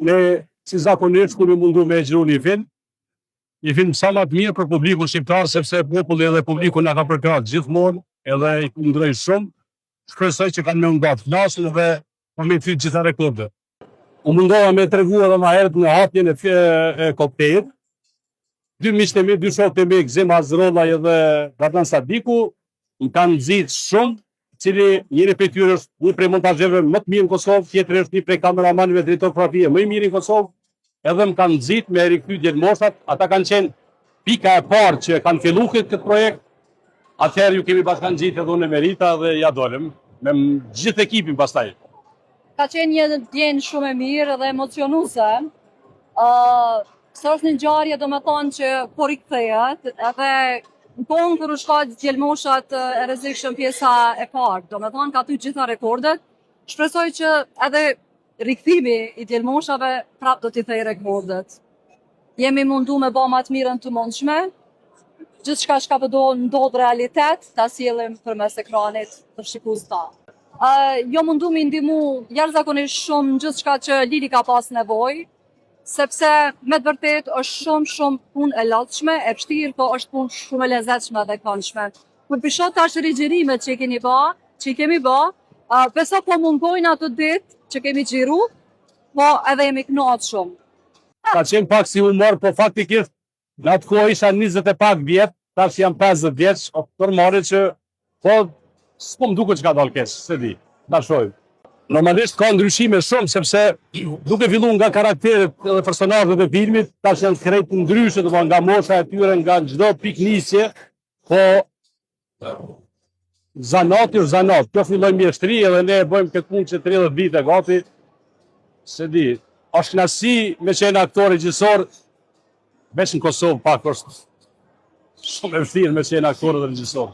Ne si zakonisht kemi mundu me gjru një film sa më të mirë për publikun shqiptar, sepse populli edhe publiku na ka përkrahur gjithmonë, edhe i kundëroj shumë. Shpresoj që kanë më ngat flasin dhe po me fyt gjitha rekordet. U mundova me tregu edhe më herët në hapjen e koktejlit. Dy miqtë e mi, dy shokët e mi, Gzim Azrolla edhe Gatan Sadiku, më kanë nxit shumë, cili njëri prej tyre është një prej montazherëve më të mirë në Kosovë, tjetri është një prej kameramanëve drejtor fotografie më i mirë në Kosovë, edhe më kanë nxit me rikthy Djelmoshat. Ata kanë qenë pika e parë që kanë filluar këtë projekt. Atëherë ju kemi bashkë nxit edhe unë e Merita dhe ja dolëm me gjithë ekipin pastaj. Ka qenë një djenë shumë e mirë dhe emocionuese. Së është një ngjarje do me thonë që po rikthehet, edhe në kohën kur u shfaq Djelmoshat e rrezikshëm pjesa e parë, do me thonë ka ty gjitha rekordet. Shpresoj që edhe rikthimi i Djelmoshave prap do t'i thej rekordet. Jemi mundu me ba ma të mirën të mundshme, gjithçka çka do ndodh realitet, ta sjellim përmes ekranit të shikues ta. Jo mundu me ndihmu jashtëzakonisht shumë gjithçka që Lili ka pas nevojë, sepse me të vërtet është shumë punë e lodhshme, e vështirë, po është punë shumë e lezetshme dhe këndshme. Kur pisho tash rigjerimet që kemi bë, besoj po mungojnë ato ditë që kemi xhiru, po edhe jemi kënaqur shumë. Ka qenë pak si humor, po faktikisht në atë kohë isha 20 e pak vjet, tash jam 50 vjeç, normale që po s'po më duket që ka dalë keq, se di, ta shohim. Normalisht ka ndryshime shumë, sepse duke filluar nga karakteret dhe personazhet e filmit, tash janë krejt ndryshe, domethënë nga mosha e tyre, nga çdo piknisje, po zanati është zanat. Kjo filloi mjeshtri edhe ne e bëjmë këtë punë që 30 vite gati. Se di, është kënaqësi me qenë aktor regjisor, veç në Kosovë pak është shumë e vështirë me qenë aktor dhe regjisor.